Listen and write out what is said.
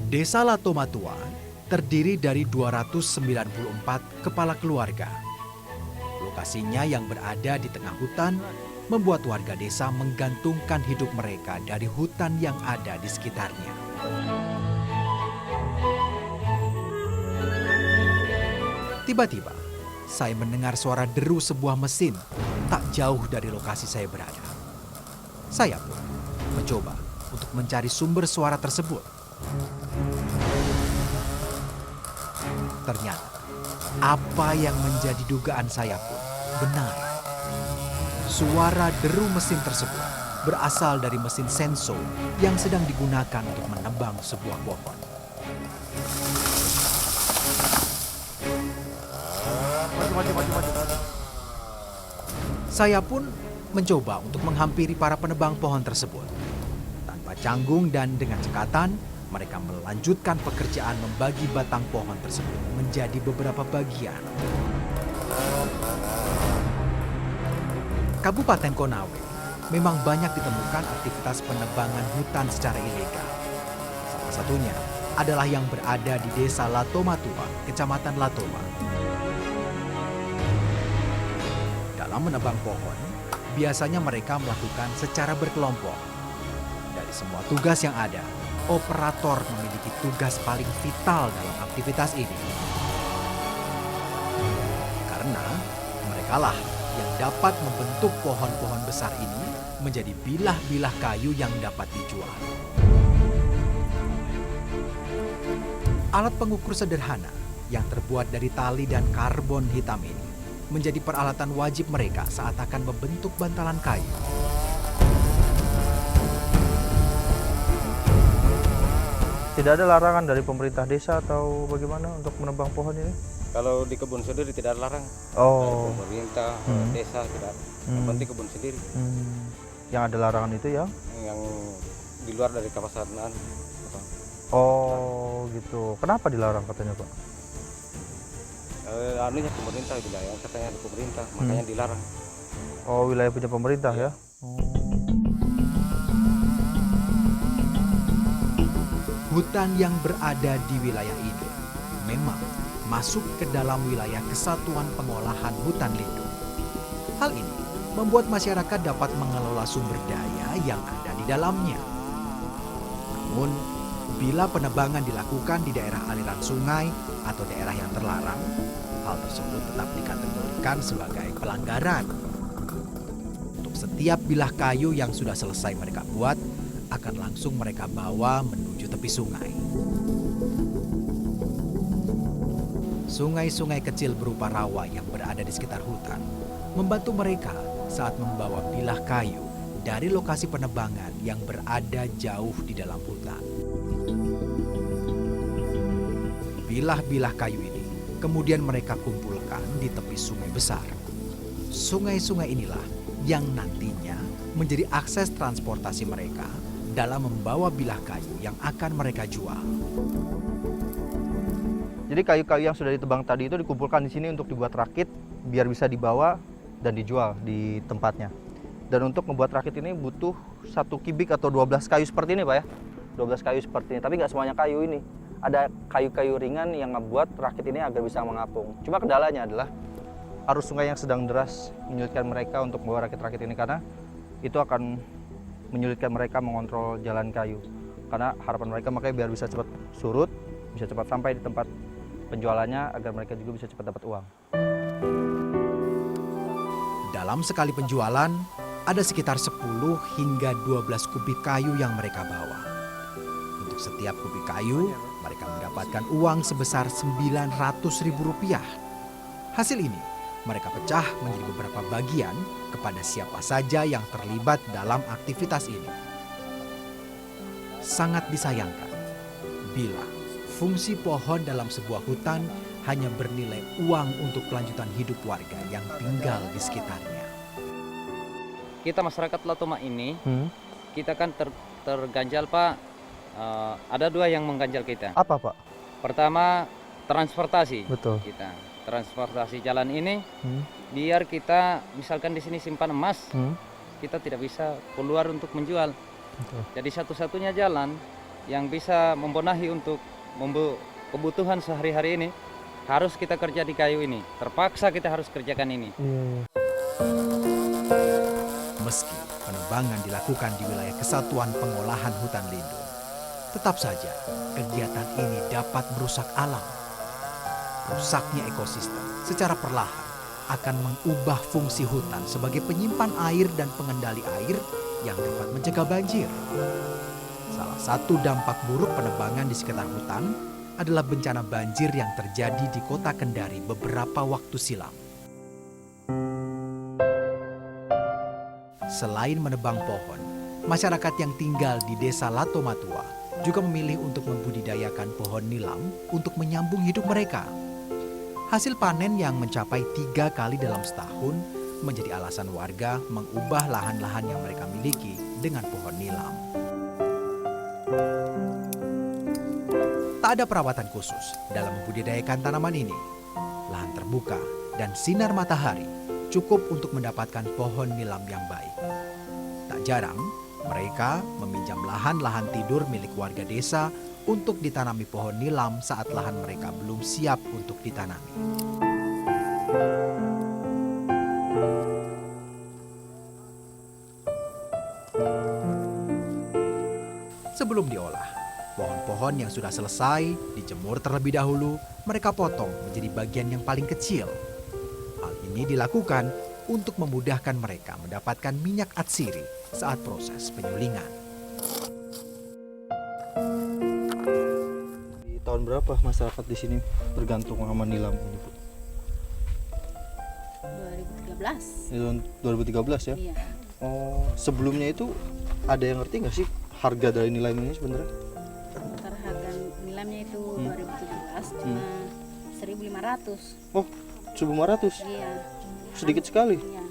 Desa Latomatua terdiri dari 294 kepala keluarga. Lokasinya yang berada di tengah hutan membuat warga desa menggantungkan hidup mereka dari hutan yang ada di sekitarnya. Tiba-tiba, saya mendengar suara deru sebuah mesin tak jauh dari lokasi saya berada. Saya pun mencoba untuk mencari sumber suara tersebut. Ternyata, apa yang menjadi dugaan saya pun benar. Suara deru mesin tersebut berasal dari mesin senso yang sedang digunakan untuk menebang sebuah pohon. Saya pun mencoba untuk menghampiri para penebang pohon tersebut. Tanpa canggung dan dengan cekatan, mereka melanjutkan pekerjaan membagi batang pohon tersebut menjadi beberapa bagian. Kabupaten Konawe memang banyak ditemukan aktivitas penebangan hutan secara ilegal. Salah satunya adalah yang berada di Desa Latomatua, Kecamatan Latoma. Dalam menebang pohon, biasanya mereka melakukan secara berkelompok. Dari semua tugas yang ada, operator memiliki tugas paling vital dalam aktivitas ini. Karena merekalah yang dapat membentuk pohon-pohon besar ini menjadi bilah-bilah kayu yang dapat dijual. Alat pengukur sederhana yang terbuat dari tali dan karbon hitam ini menjadi peralatan wajib mereka saat akan membentuk bantalan kayu. Tidak ada larangan dari pemerintah desa atau bagaimana untuk menebang pohon ini? Kalau di kebun sendiri tidak ada larang. Oh. Dari pemerintah, desa tidak. Yang penting kebun sendiri. Yang ada larangan itu ya? Yang di luar dari kawasan. Oh gitu. Kenapa dilarang katanya Pak? Anunya pemerintah wilayah, katanya di pemerintah, makanya dilarang. Oh wilayah punya pemerintah ya? Hutan yang berada di wilayah ini memang masuk ke dalam wilayah Kesatuan Pengolahan Hutan Lindung. Hal ini membuat masyarakat dapat mengelola sumber daya yang ada di dalamnya. Namun, bila penebangan dilakukan di daerah aliran sungai atau daerah yang terlarang, hal tersebut tetap dikategorikan sebagai pelanggaran. Untuk setiap bilah kayu yang sudah selesai mereka buat, akan langsung mereka bawa menuju tepi sungai. Sungai-sungai kecil berupa rawa yang berada di sekitar hutan membantu mereka saat membawa bilah kayu dari lokasi penebangan yang berada jauh di dalam hutan. Bilah-bilah kayu ini kemudian mereka kumpulkan di tepi sungai besar. Sungai-sungai inilah yang nantinya menjadi akses transportasi mereka dalam membawa bilah kayu yang akan mereka jual. Jadi kayu-kayu yang sudah ditebang tadi itu dikumpulkan di sini untuk dibuat rakit biar bisa dibawa dan dijual di tempatnya. Dan untuk membuat rakit ini butuh 1 kubik atau 12 kayu seperti ini Pak ya. 12 kayu seperti ini, tapi nggak semuanya kayu ini. Ada kayu-kayu ringan yang membuat rakit ini agar bisa mengapung. Cuma kendalanya adalah arus sungai yang sedang deras menyulitkan mereka untuk membawa rakit-rakit ini karena itu akan menyulitkan mereka mengontrol jalan kayu. Karena harapan mereka makanya biar bisa cepat surut, bisa cepat sampai di tempat penjualannya agar mereka juga bisa cepat dapat uang. Dalam sekali penjualan, ada sekitar 10 hingga 12 kubik kayu yang mereka bawa. Untuk setiap kubik kayu, mereka mendapatkan uang sebesar Rp900.000. Hasil ini mereka pecah menjadi beberapa bagian kepada siapa saja yang terlibat dalam aktivitas ini. Sangat disayangkan bila fungsi pohon dalam sebuah hutan hanya bernilai uang untuk kelanjutan hidup warga yang tinggal di sekitarnya. Kita masyarakat Latoma ini, kita kan terganjal Pak. Ada 2 yang mengganjal kita. Apa Pak? Pertama, transportasi. Betul. Kita transportasi jalan ini, biar kita misalkan di sini simpan emas, kita tidak bisa keluar untuk menjual. Betul. Jadi satu-satunya jalan yang bisa membenahi untuk kebutuhan sehari-hari ini, harus kita kerja di kayu ini. Terpaksa kita harus kerjakan ini. Meski penebangan dilakukan di wilayah Kesatuan Pengolahan Hutan Lindung, tetap saja kegiatan ini dapat merusak alam. Rusaknya ekosistem secara perlahan akan mengubah fungsi hutan sebagai penyimpan air dan pengendali air yang dapat mencegah banjir. Salah satu dampak buruk penebangan di sekitar hutan adalah bencana banjir yang terjadi di Kota Kendari beberapa waktu silam. Selain menebang pohon, masyarakat yang tinggal di Desa Latomatua juga memilih untuk membudidayakan pohon nilam untuk menyambung hidup mereka. Hasil panen yang mencapai 3 kali dalam setahun menjadi alasan warga mengubah lahan-lahan yang mereka miliki dengan pohon nilam. Tak ada perawatan khusus dalam membudidayakan tanaman ini. Lahan terbuka dan sinar matahari cukup untuk mendapatkan pohon nilam yang baik. Tak jarang, mereka meminjam lahan-lahan tidur milik warga desa untuk ditanami pohon nilam saat lahan mereka belum siap untuk ditanami. Sebelum diolah, pohon-pohon yang sudah selesai dijemur terlebih dahulu, mereka potong menjadi bagian yang paling kecil. Hal ini dilakukan untuk memudahkan mereka mendapatkan minyak atsiri saat proses penyulingan. Di tahun berapa masyarakat di sini bergantung sama nilam ini, Bu? 2013. Di tahun 2013 ya? Iya. Oh, sebelumnya itu ada yang ngerti nggak sih harga dari nilam ini sebenarnya? Sementara harga nilamnya itu 2017 cuma 1.500. Oh, 1.500? Iya. Sedikit sekali. Iya.